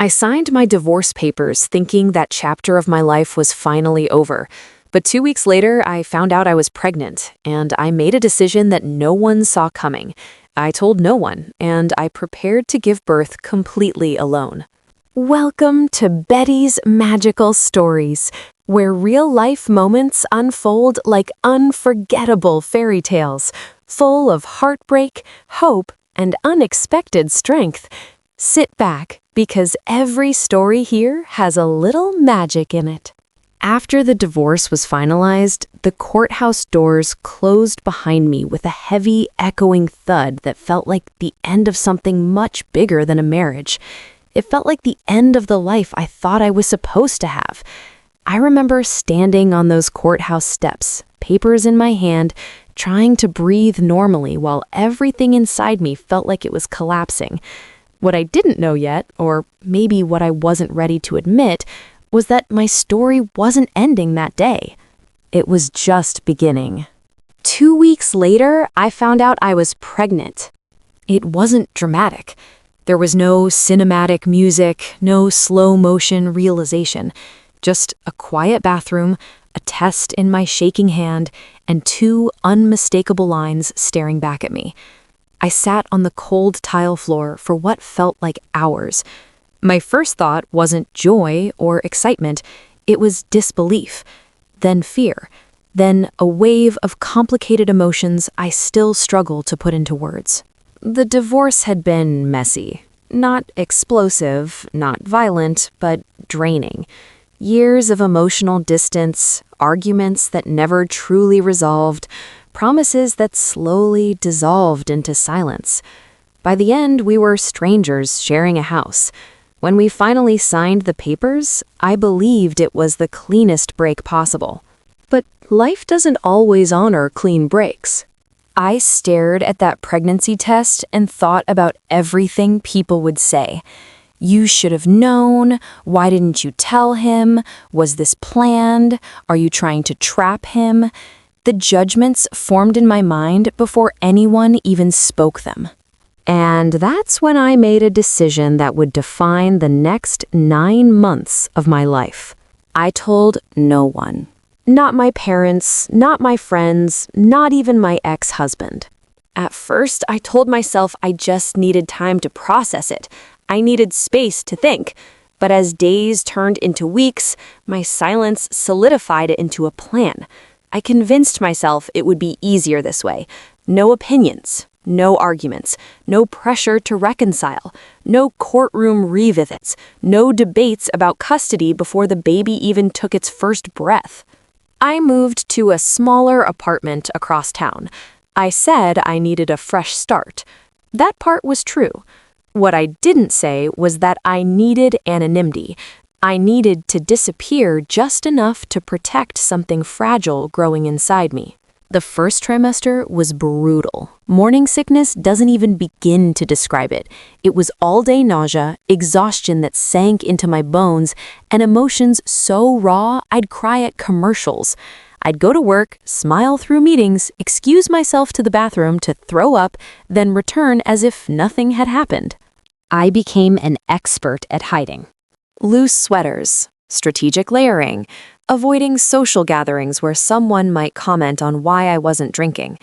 I signed my divorce papers thinking that chapter of my life was finally over. But 2 weeks later, I found out I was pregnant, and I made a decision that no one saw coming. I told no one, and I prepared to give birth completely alone. Welcome to Betty's Magical Stories, where real-life moments unfold like unforgettable fairy tales, full of heartbreak, hope, and unexpected strength. Sit back, because every story here has a little magic in it. After the divorce was finalized, the courthouse doors closed behind me with a heavy, echoing thud that felt like the end of something much bigger than a marriage. It felt like the end of the life I thought I was supposed to have. I remember standing on those courthouse steps, papers in my hand, trying to breathe normally while everything inside me felt like it was collapsing. What I didn't know yet, or maybe what I wasn't ready to admit, was that my story wasn't ending that day. It was just beginning. 2 weeks later, I found out I was pregnant. It wasn't dramatic. There was no cinematic music, no slow-motion realization. Just a quiet bathroom, a test in my shaking hand, and 2 unmistakable lines staring back at me. I sat on the cold tile floor for what felt like hours. My first thought wasn't joy or excitement, it was disbelief, then fear, then a wave of complicated emotions I still struggle to put into words. The divorce had been messy. Not explosive, not violent, but draining. Years of emotional distance, arguments that never truly resolved, promises that slowly dissolved into silence. By the end, we were strangers sharing a house. When we finally signed the papers, I believed it was the cleanest break possible. But life doesn't always honor clean breaks. I stared at that pregnancy test and thought about everything people would say. You should have known. Why didn't you tell him? Was this planned? Are you trying to trap him? The judgments formed in my mind before anyone even spoke them. And that's when I made a decision that would define the next 9 months of my life. I told no one. Not my parents, not my friends, not even my ex-husband. At first, I told myself I just needed time to process it. I needed space to think. But as days turned into weeks, my silence solidified it into a plan. I convinced myself it would be easier this way. No opinions, no arguments, no pressure to reconcile, no courtroom revisits, no debates about custody before the baby even took its first breath. I moved to a smaller apartment across town. I said I needed a fresh start. That part was true. What I didn't say was that I needed anonymity. I needed to disappear just enough to protect something fragile growing inside me. The first trimester was brutal. Morning sickness doesn't even begin to describe it. It was all-day nausea, exhaustion that sank into my bones, and emotions so raw I'd cry at commercials. I'd go to work, smile through meetings, excuse myself to the bathroom to throw up, then return as if nothing had happened. I became an expert at hiding. Loose sweaters, strategic layering, avoiding social gatherings where someone might comment on why I wasn't drinking.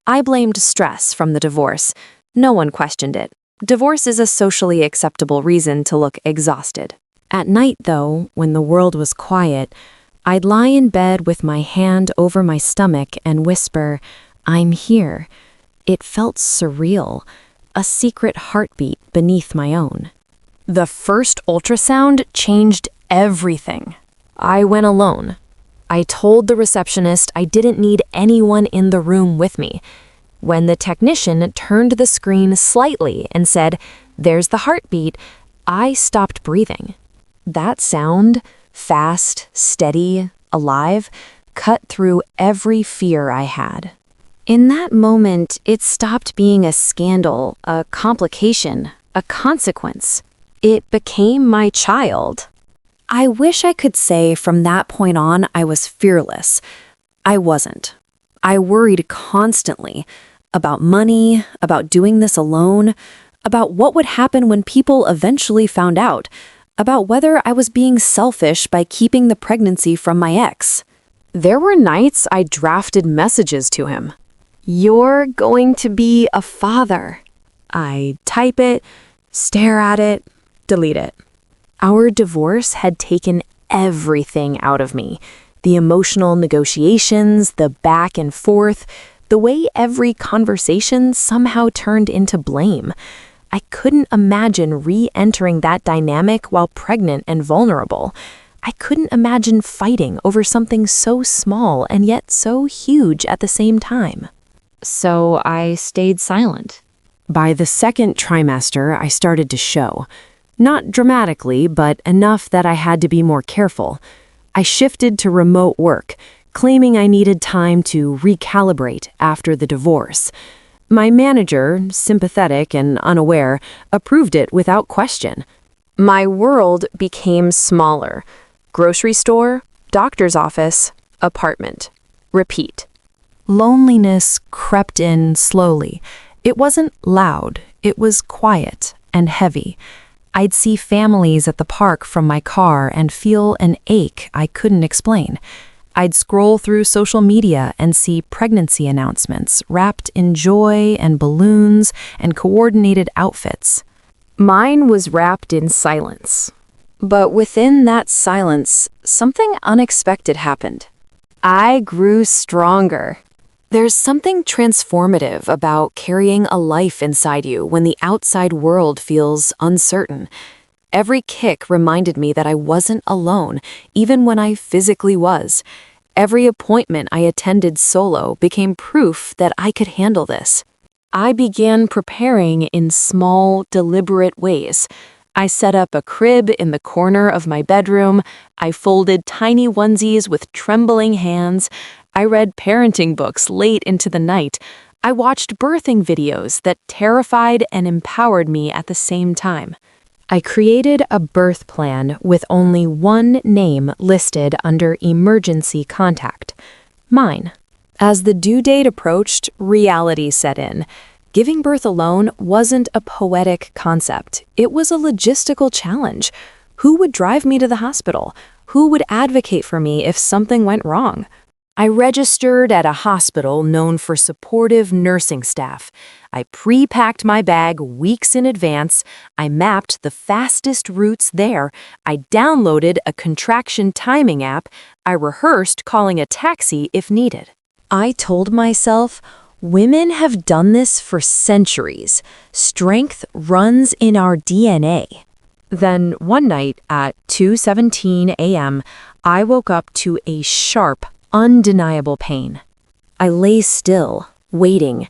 I blamed stress from the divorce. No one questioned it. Divorce is a socially acceptable reason to look exhausted. At night, though, when the world was quiet, I'd lie in bed with my hand over my stomach and whisper, "I'm here." It felt surreal, a secret heartbeat beneath my own. The first ultrasound changed everything. I went alone. I told the receptionist I didn't need anyone in the room with me. When the technician turned the screen slightly and said, "There's the heartbeat," I stopped breathing. That sound, fast, steady, alive, cut through every fear I had. In that moment, it stopped being a scandal, a complication, a consequence. It became my child. I wish I could say from that point on I was fearless. I wasn't. I worried constantly about money, about doing this alone, about what would happen when people eventually found out, about whether I was being selfish by keeping the pregnancy from my ex. There were nights I drafted messages to him. "You're going to be a father." I type it, stare at it, delete it. Our divorce had taken everything out of me. The emotional negotiations, the back and forth, the way every conversation somehow turned into blame. I couldn't imagine re-entering that dynamic while pregnant and vulnerable. I couldn't imagine fighting over something so small and yet so huge at the same time. So I stayed silent. By the second trimester, I started to show. Not dramatically, but enough that I had to be more careful. I shifted to remote work, claiming I needed time to recalibrate after the divorce. My manager, sympathetic and unaware, approved it without question. My world became smaller. Grocery store, doctor's office, apartment. Repeat. Loneliness crept in slowly. It wasn't loud, it was quiet and heavy. I'd see families at the park from my car and feel an ache I couldn't explain. I'd scroll through social media and see pregnancy announcements wrapped in joy and balloons and coordinated outfits. Mine was wrapped in silence. But within that silence, something unexpected happened. I grew stronger. There's something transformative about carrying a life inside you when the outside world feels uncertain. Every kick reminded me that I wasn't alone, even when I physically was. Every appointment I attended solo became proof that I could handle this. I began preparing in small, deliberate ways. I set up a crib in the corner of my bedroom. I folded tiny onesies with trembling hands. I read parenting books late into the night. I watched birthing videos that terrified and empowered me at the same time. I created a birth plan with only one name listed under emergency contact, mine. As the due date approached, reality set in. Giving birth alone wasn't a poetic concept. It was a logistical challenge. Who would drive me to the hospital? Who would advocate for me if something went wrong? I registered at a hospital known for supportive nursing staff. I pre-packed my bag weeks in advance. I mapped the fastest routes there. I downloaded a contraction timing app. I rehearsed calling a taxi if needed. I told myself, women have done this for centuries. Strength runs in our DNA. Then one night at 2:17 a.m., I woke up to a sharp, undeniable pain. I lay still, waiting.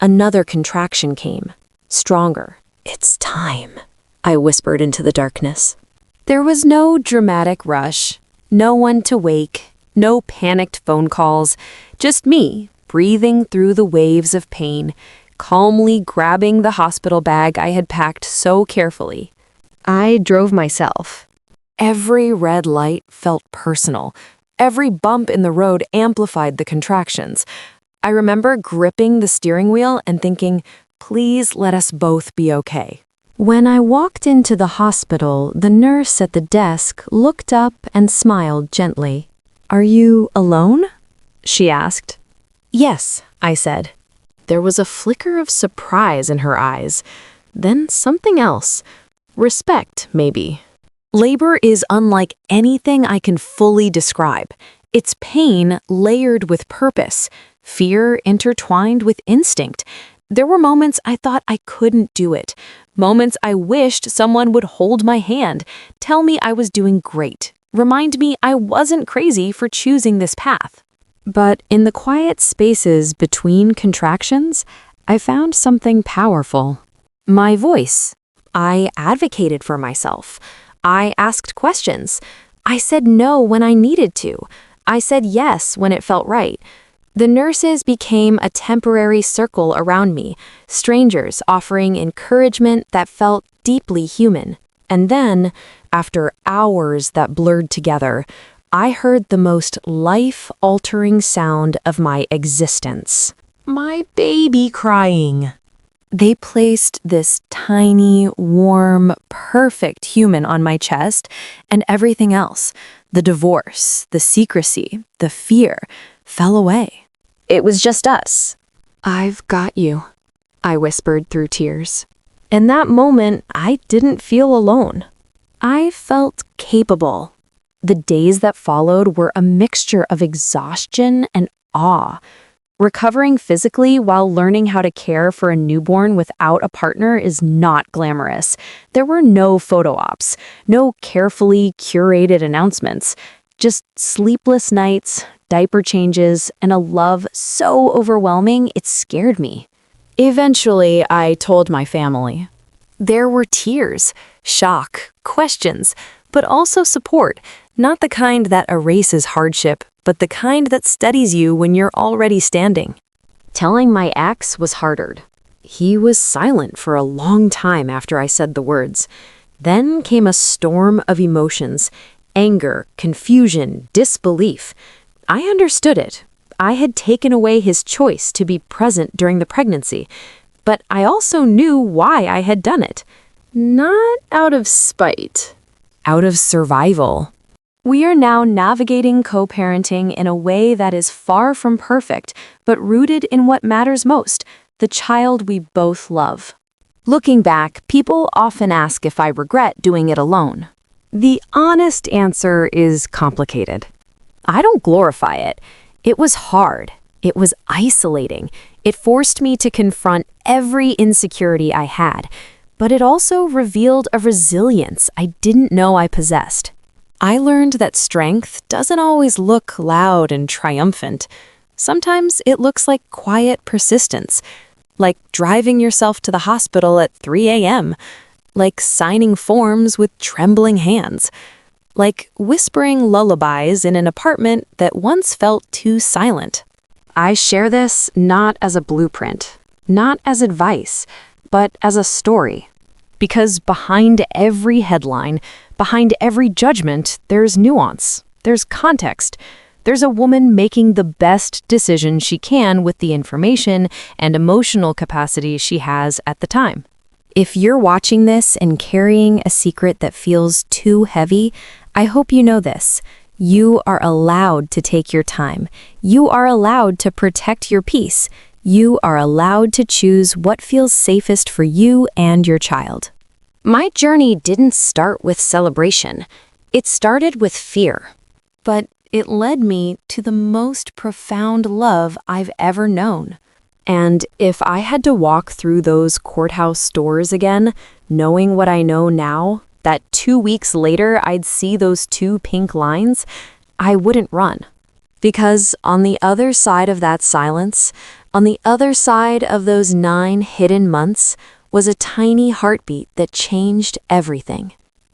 Another contraction came, stronger. "It's time," I whispered into the darkness. There was no dramatic rush, no one to wake, no panicked phone calls, just me, breathing through the waves of pain, calmly grabbing the hospital bag I had packed so carefully. I drove myself. Every red light felt personal. Every bump in the road amplified the contractions. I remember gripping the steering wheel and thinking, please let us both be okay. When I walked into the hospital, the nurse at the desk looked up and smiled gently. "Are you alone?" she asked. "Yes," I said. There was a flicker of surprise in her eyes. Then something else. Respect, maybe. Labor is unlike anything I can fully describe. It's pain layered with purpose, fear intertwined with instinct. There were moments I thought I couldn't do it, moments I wished someone would hold my hand, tell me I was doing great, remind me I wasn't crazy for choosing this path. But in the quiet spaces between contractions, I found something powerful. My voice. I advocated for myself. I asked questions. I said no when I needed to. I said yes when it felt right. The nurses became a temporary circle around me, strangers offering encouragement that felt deeply human. And then, after hours that blurred together, I heard the most life-altering sound of my existence. My baby crying. They placed this tiny, warm, perfect human on my chest, and everything else, the divorce, the secrecy, the fear, fell away. It was just us. I've got you, I whispered through tears. In that moment, I didn't feel alone. I felt capable. The days that followed were a mixture of exhaustion and awe. Recovering physically while learning how to care for a newborn without a partner is not glamorous. There were no photo ops, no carefully curated announcements, just sleepless nights, diaper changes, and a love so overwhelming it scared me. Eventually, I told my family. There were tears, shock, questions, but also support, not the kind that erases hardship, but the kind that steadies you when you're already standing. Telling my ex was harder. He was silent for a long time after I said the words. Then came a storm of emotions, anger, confusion, disbelief. I understood it. I had taken away his choice to be present during the pregnancy, but I also knew why I had done it. Not out of spite. Out of survival. We are now navigating co-parenting in a way that is far from perfect, but rooted in what matters most, the child we both love. Looking back, people often ask if I regret doing it alone. The honest answer is complicated. I don't glorify it. It was hard. It was isolating. It forced me to confront every insecurity I had, but it also revealed a resilience I didn't know I possessed. I learned that strength doesn't always look loud and triumphant. Sometimes it looks like quiet persistence, like driving yourself to the hospital at 3 a.m., like signing forms with trembling hands, like whispering lullabies in an apartment that once felt too silent. I share this not as a blueprint, not as advice, but as a story. Because behind every headline, behind every judgment, there's nuance, there's context. There's a woman making the best decision she can with the information and emotional capacity she has at the time. If you're watching this and carrying a secret that feels too heavy, I hope you know this. You are allowed to take your time. You are allowed to protect your peace. You are allowed to choose what feels safest for you and your child. My journey didn't start with celebration. It started with fear. But it led me to the most profound love I've ever known. And if I had to walk through those courthouse doors again, knowing what I know now, that 2 weeks later I'd see those 2 pink lines, I wouldn't run. Because on the other side of that silence, on the other side of those 9 hidden months, was a tiny heartbeat that changed everything.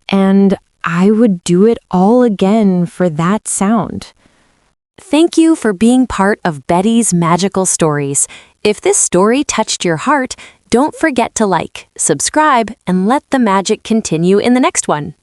And I would do it all again for that sound. Thank you for being part of Betty's Magical Stories. If this story touched your heart, don't forget to like, subscribe, and let the magic continue in the next one.